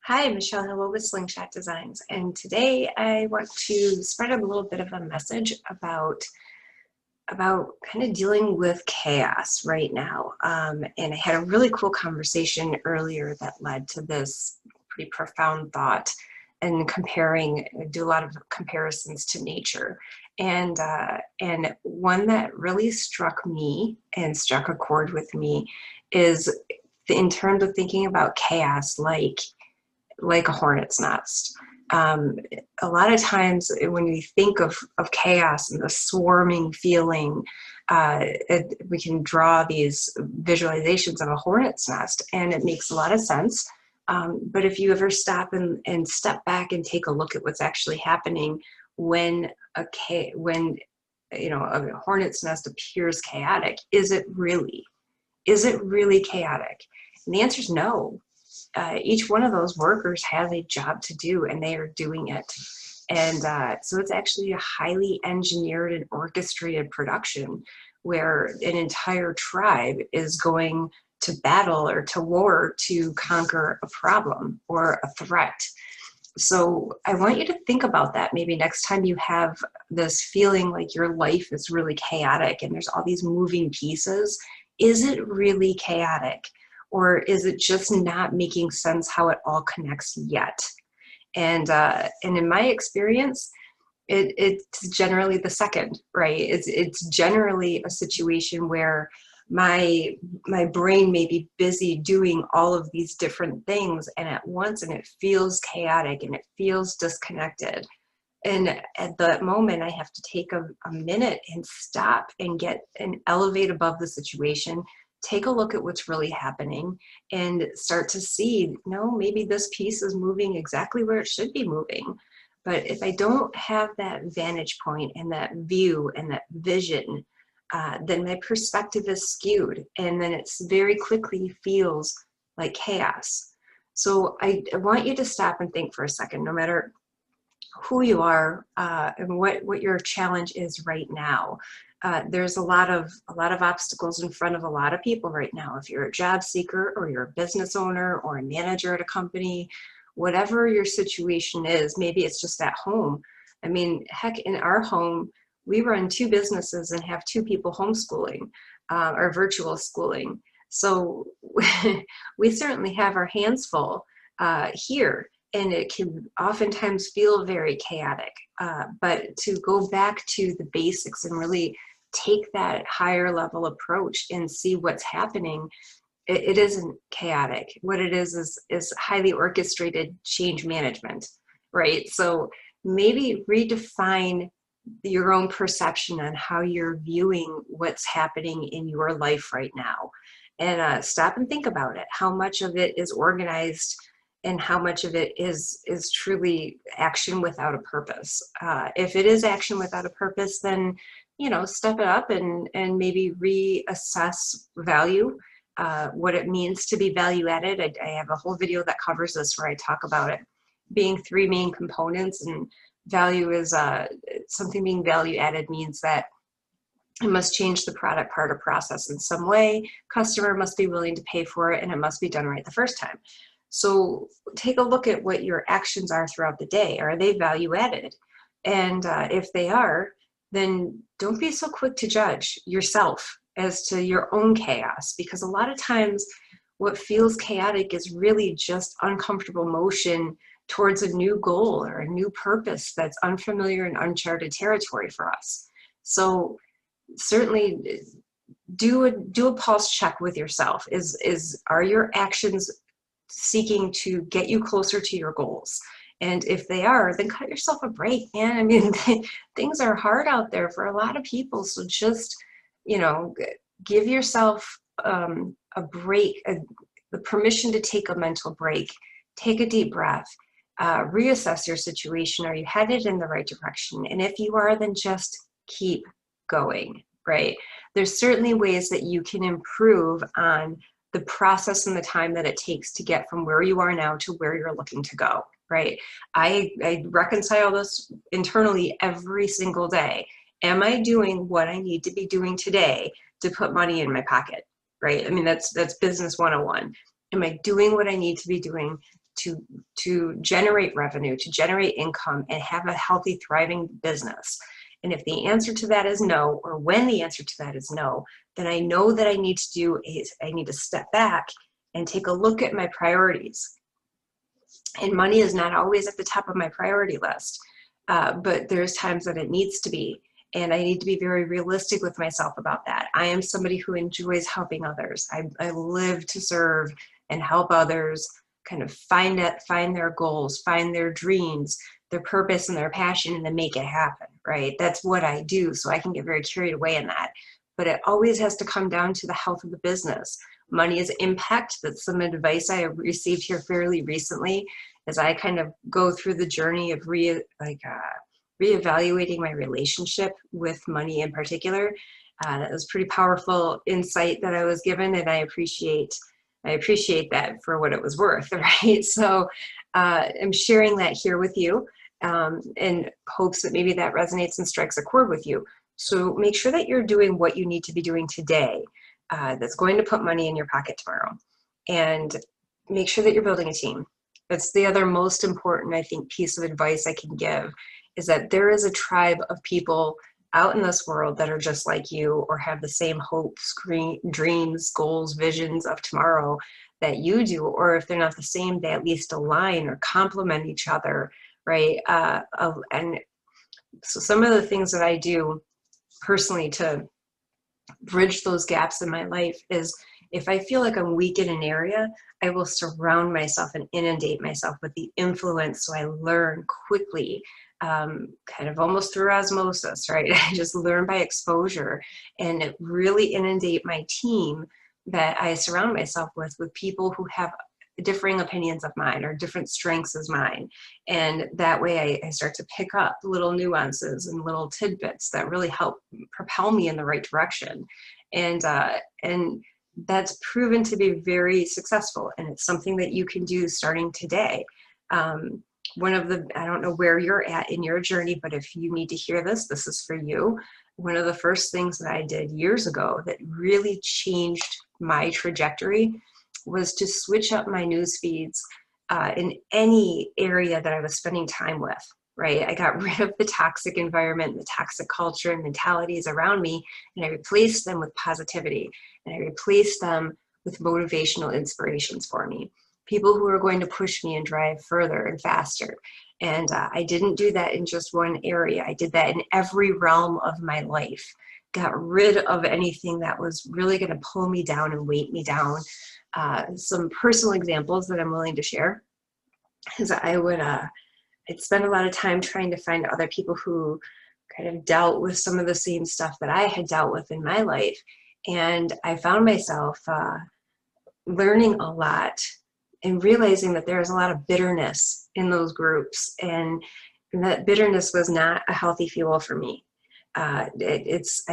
Hi, Michelle Hello with Slingshot Designs, and today I want to spread a little bit of a message about kind of dealing with chaos right now. And I had a really cool conversation earlier that led to this pretty profound thought and do a lot of comparisons to nature. And one that really struck me and struck a chord with me is in terms of thinking about chaos like a hornet's nest. Um, a lot of times when we think of chaos and the swarming feeling, we can draw these visualizations of a hornet's nest, and it makes a lot of sense. But if you ever stop and step back and take a look at what's actually happening when when a hornet's nest appears chaotic, is it really? Is it really chaotic? And the answer is no. Each one of those workers has a job to do, and they are doing it. And so it's actually a highly engineered and orchestrated production where an entire tribe is going to battle or to war to conquer a problem or a threat. So I want you to think about that maybe next time you have this feeling like your life is really chaotic and there's all these moving pieces. Is it really chaotic? Or is it just not making sense how it all connects yet? And in my experience, it's generally the second, right? It's generally a situation where my brain may be busy doing all of these different things and at once, and it feels chaotic and it feels disconnected. And at that moment, I have to take a minute and stop and elevate above the situation, take a look at what's really happening, and start to see, no, maybe this piece is moving exactly where it should be moving. But if I don't have that vantage point and that view and that vision, then my perspective is skewed, and then it's very quickly feels like chaos. So I want you to stop and think for a second, no matter who you are and what your challenge is right now. There's a lot of obstacles in front of a lot of people right now. If you're a job seeker or you're a business owner or a manager at a company, whatever your situation is, maybe it's just at home. I mean, heck, in our home, we run two businesses and have two people homeschooling or virtual schooling. So we certainly have our hands full here. And it can oftentimes feel very chaotic. But to go back to the basics and really take that higher level approach and see what's happening, it isn't chaotic. What it is highly orchestrated change management, right? So maybe redefine your own perception on how you're viewing what's happening in your life right now. And stop and think about it. How much of it is organized and how much of it is truly action without a purpose. If it is action without a purpose, then step it up and maybe reassess value, what it means to be value added. I have a whole video that covers this where I talk about it being three main components, and value is something being value added means that it must change the product, part, or process in some way. Customer must be willing to pay for it, and it must be done right the first time. So take a look at what your actions are throughout the day. Are they value added? And if they are, then don't be so quick to judge yourself as to your own chaos, because a lot of times what feels chaotic is really just uncomfortable motion towards a new goal or a new purpose that's unfamiliar and uncharted territory for us. So certainly do a pulse check with yourself. Are your actions seeking to get you closer to your goals? And if they are, then cut yourself a break, man. I mean, things are hard out there for a lot of people. So just, give yourself a break, the permission to take a mental break, take a deep breath, reassess your situation. Are you headed in the right direction? And if you are, then just keep going, right? There's certainly ways that you can improve on the process and the time that it takes to get from where you are now to where you're looking to go, right? I reconcile this internally every single day. Am I doing what I need to be doing today to put money in my pocket, right? I mean, that's business 101. Am I doing what I need to be doing to generate revenue, to generate income, and have a healthy, thriving business? And if the answer to that is no, or when the answer to that is no, then I know that I need to do is I need to step back and take a look at my priorities. And money is not always at the top of my priority list, but there's times that it needs to be. And I need to be very realistic with myself about that. I am somebody who enjoys helping others. I live to serve and help others kind of find their goals, find their dreams, their purpose and their passion, and to make it happen, right? That's what I do. So I can get very carried away in that. But it always has to come down to the health of the business. Money is impact. That's some advice I received here fairly recently as I kind of go through the journey of reevaluating my relationship with money in particular. That was pretty powerful insight that I was given, and I appreciate that for what it was worth, right? So I'm sharing that here with you in hopes that maybe that resonates and strikes a chord with you. So make sure that you're doing what you need to be doing today that's going to put money in your pocket tomorrow. And make sure that you're building a team. That's the other most important, I think, piece of advice I can give, is that there is a tribe of people out in this world that are just like you or have the same hopes, dreams, goals, visions of tomorrow that you do. Or if they're not the same, they at least align or complement each other, right? And so some of the things that I do personally to bridge those gaps in my life is if I feel like I'm weak in an area, I will surround myself and inundate myself with the influence so I learn quickly, kind of almost through osmosis, right? I just learn by exposure and really inundate my team that I surround myself with people who have differing opinions of mine or different strengths as mine. And that way I start to pick up little nuances and little tidbits that really help propel me in the right direction. And that's proven to be very successful. And it's something that you can do starting today. I don't know where you're at in your journey, but if you need to hear this, this is for you. One of the first things that I did years ago that really changed my trajectory was to switch up my news feeds in any area that I was spending time with, right? I got rid of the toxic environment, the toxic culture and mentalities around me, and I replaced them with positivity, and I replaced them with motivational inspirations for me. People who are going to push me and drive further and faster. And I didn't do that in just one area. I did that in every realm of my life. Got rid of anything that was really going to pull me down and weight me down. Some personal examples that I'm willing to share is I'd spend a lot of time trying to find other people who kind of dealt with some of the same stuff that I had dealt with in my life. And I found myself learning a lot and realizing that there was a lot of bitterness in those groups, and that bitterness was not a healthy fuel for me. I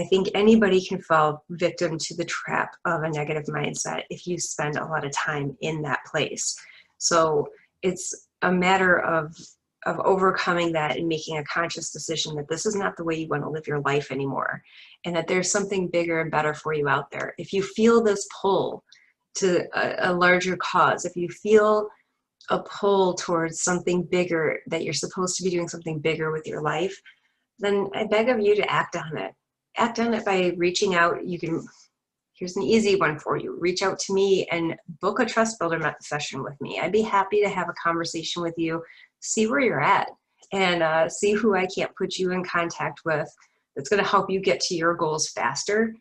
think anybody can fall victim to the trap of a negative mindset if you spend a lot of time in that place. So it's a matter of overcoming that and making a conscious decision that this is not the way you want to live your life anymore, and that there's something bigger and better for you out there. If you feel this pull to a larger cause, if you feel a pull towards something bigger, that you're supposed to be doing something bigger with your life, then I beg of you to act on it. Act on it by reaching out. Here's an easy one for you. Reach out to me and book a trust builder session with me. I'd be happy to have a conversation with you, see where you're at, and see who I can't put you in contact with that's going to help you get to your goals faster.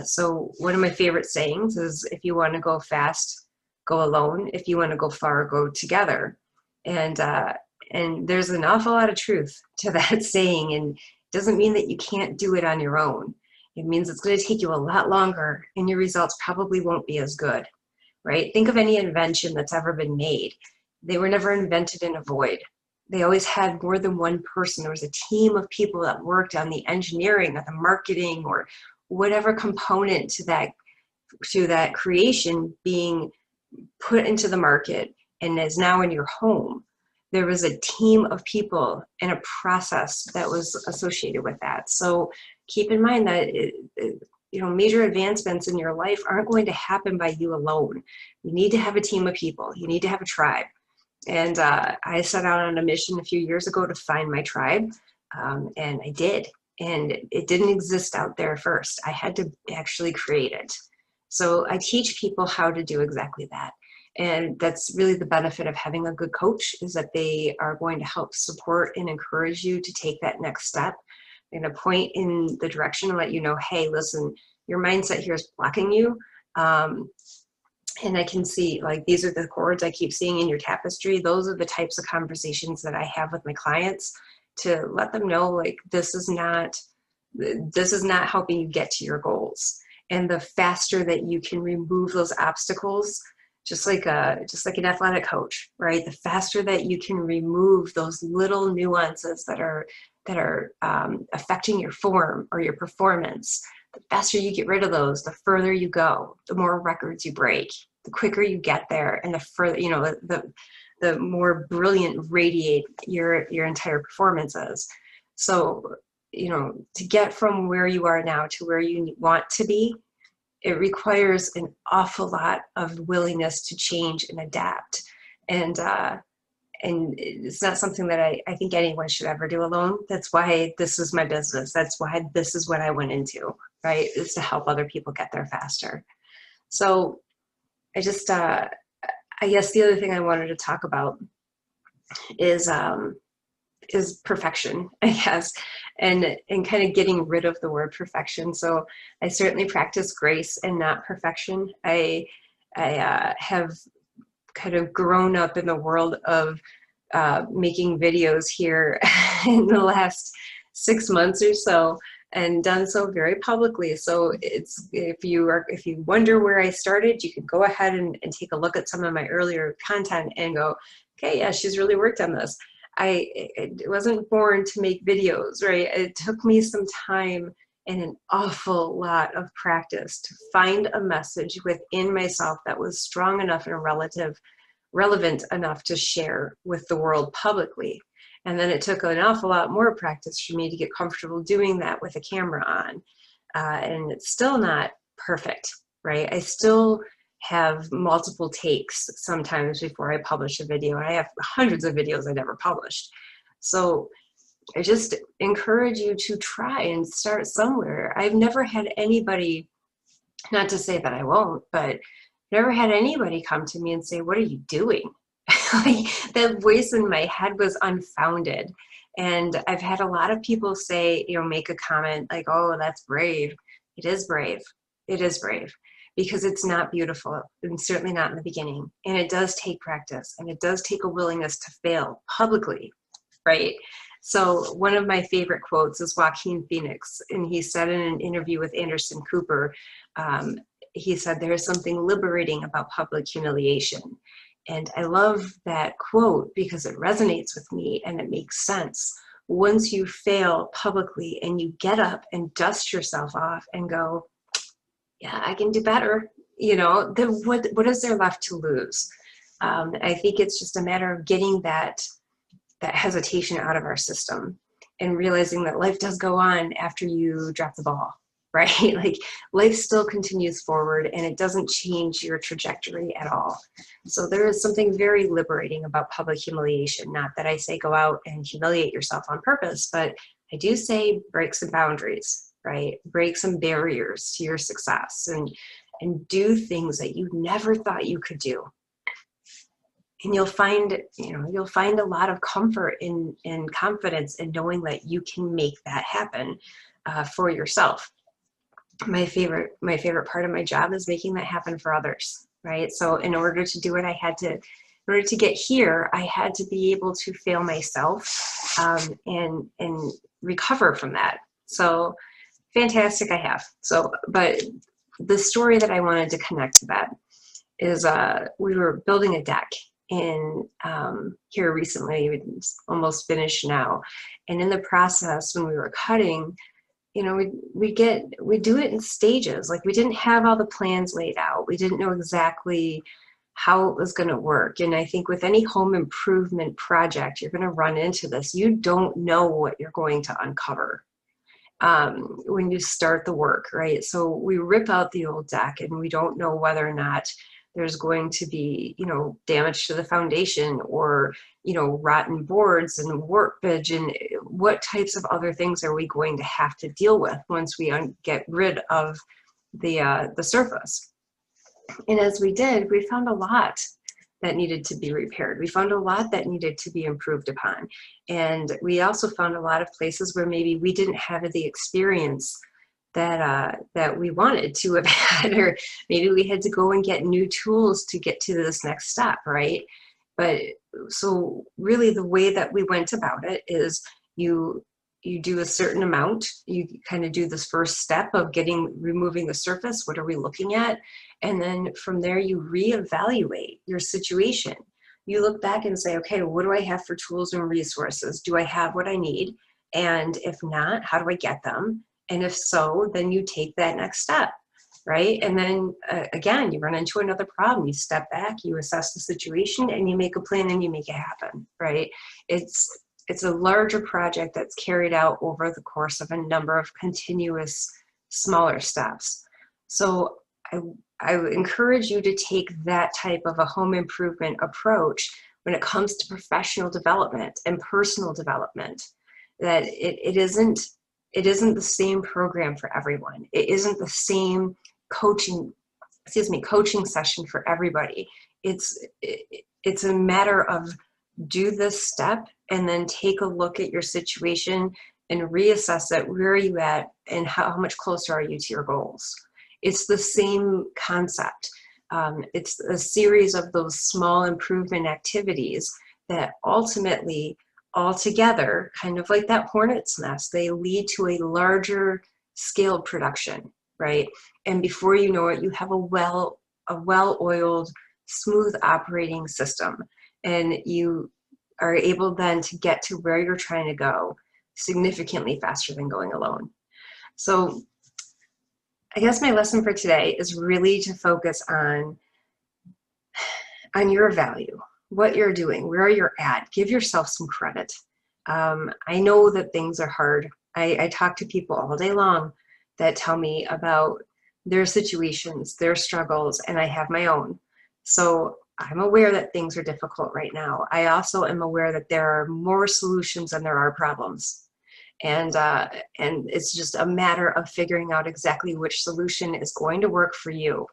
So one of my favorite sayings is, if you want to go fast, go alone. If you want to go far, go together. And there's an awful lot of truth to that saying, and it doesn't mean that you can't do it on your own. It means it's going to take you a lot longer, and your results probably won't be as good, right? Think of any invention that's ever been made. They were never invented in a void. They always had more than one person. There was a team of people that worked on the engineering or the marketing or whatever component to that creation being put into the market and is now in your home. There was a team of people and a process that was associated with that. So keep in mind that major advancements in your life aren't going to happen by you alone. You need to have a team of people. You need to have a tribe. And I set out on a mission a few years ago to find my tribe, and I did. And it didn't exist out there first. I had to actually create it. So I teach people how to do exactly that. And that's really the benefit of having a good coach, is that they are going to help support and encourage you to take that next step. They're going to point in the direction and let you know, hey, listen, your mindset here is blocking you. And I can see, like, these are the chords I keep seeing in your tapestry. Those are the types of conversations that I have with my clients, to let them know, like, this is not helping you get to your goals. And the faster that you can remove those obstacles, just like an athletic coach, right? The faster that you can remove those little nuances that are affecting your form or your performance, the faster you get rid of those, the further you go, the more records you break, the quicker you get there, and the further, the more brilliant radiate your entire performance is. So, to get from where you are now to where you want to be, it requires an awful lot of willingness to change and adapt. And it's not something that I think anyone should ever do alone. That's why this is my business. That's why this is what I went into, right? Is to help other people get there faster. So I guess the other thing I wanted to talk about is perfection, I guess, and kind of getting rid of the word perfection. So I certainly practice grace and not perfection. I have kind of grown up in the world of making videos here in the last 6 months or so, and done so very publicly. So if you wonder where I started, you can go ahead and take a look at some of my earlier content and go, okay, yeah, she's really worked on this. I wasn't born to make videos, right? It took me some time and an awful lot of practice to find a message within myself that was strong enough and relevant enough to share with the world publicly. And then it took an awful lot more practice for me to get comfortable doing that with a camera on. And it's still not perfect, right? I still have multiple takes sometimes before I publish a video. And I have hundreds of videos I never published. So I just encourage you to try and start somewhere. I've never had anybody, not to say that I won't, but never had anybody come to me and say, what are you doing? Like, that voice in my head was unfounded. And I've had a lot of people say, make a comment like, oh, that's brave. It is brave. It is brave, because it's not beautiful, and certainly not in the beginning. And it does take practice, and it does take a willingness to fail publicly, right? So one of my favorite quotes is Joaquin Phoenix, and he said in an interview with Anderson Cooper, he said, there is something liberating about public humiliation. And I love that quote because it resonates with me and it makes sense. Once you fail publicly and you get up and dust yourself off and go, yeah, I can do better, then what is there left to lose? I think it's just a matter of getting that hesitation out of our system and realizing that life does go on after you drop the ball, right? Like, life still continues forward and it doesn't change your trajectory at all. So there is something very liberating about public humiliation. Not that I say go out and humiliate yourself on purpose, but I do say break some boundaries, right? Break some barriers to your success and do things that you never thought you could do. And you'll find a lot of comfort and confidence in knowing that you can make that happen for yourself. My favorite part of my job is making that happen for others, right? So in order to do it, in order to get here, I had to be able to fail myself and recover from that. So fantastic, I have. So, but the story that I wanted to connect to that is we were building a deck in here recently. It's almost finished now, and in the process, when we were cutting, we do it in stages. Like, we didn't have all the plans laid out. We didn't know exactly how it was going to work. And I think with any home improvement project, you're going to run into this. You don't know what you're going to uncover when you start the work, right? So we rip out the old deck and we don't know whether or not There's going to be, you know, damage to the foundation, or, you know, rotten boards and warpage, and what types of other things are we going to have to deal with once we get rid of the surface. And as we did, we found a lot that needed to be repaired. We found a lot that needed to be improved upon. And we also found a lot of places where maybe we didn't have the experience that we wanted to have had, or maybe we had to go and get new tools to get to this next step, right? But so really the way that we went about it is you do a certain amount, you kind of do this first step of removing the surface. What are we looking at? And then from there, you reevaluate your situation. You look back and say, okay, what do I have for tools and resources? Do I have what I need? And if not, how do I get them? And if so, then you take that next step, right? And then again, you run into another problem. You step back, you assess the situation, and you make a plan and you make it happen, right? It's a larger project that's carried out over the course of a number of continuous smaller steps. So I would encourage you to take that type of a home improvement approach when it comes to professional development and personal development, that it isn't the same program for everyone. It isn't the same coaching session for everybody. It's a matter of do this step and then take a look at your situation and reassess it. Where are you at and how much closer are you to your goals? It's the same concept. It's a series of those small improvement activities that ultimately, all together, kind of like that hornet's nest, they lead to a larger scale production, right? And before you know it, you have a well-oiled, smooth operating system, and you are able then to get to where you're trying to go significantly faster than going alone. So I guess my lesson for today is really to focus on your value, what you're doing, where you're at. Give yourself some credit. I know that things are hard. I talk to people all day long that tell me about their situations, their struggles, and I have my own. So I'm aware that things are difficult right now. I also am aware that there are more solutions than there are problems. And it's just a matter of figuring out exactly which solution is going to work for you,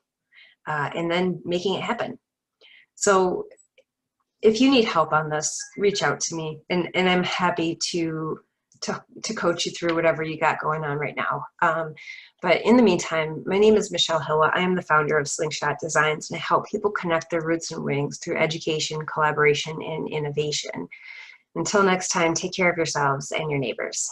and then making it happen. So if you need help on this, reach out to me, and I'm happy to coach you through whatever you got going on right now. But in the meantime, my name is Michelle Hilla. I am the founder of Slingshot Designs, and I help people connect their roots and wings through education, collaboration, and innovation. Until next time, take care of yourselves and your neighbors.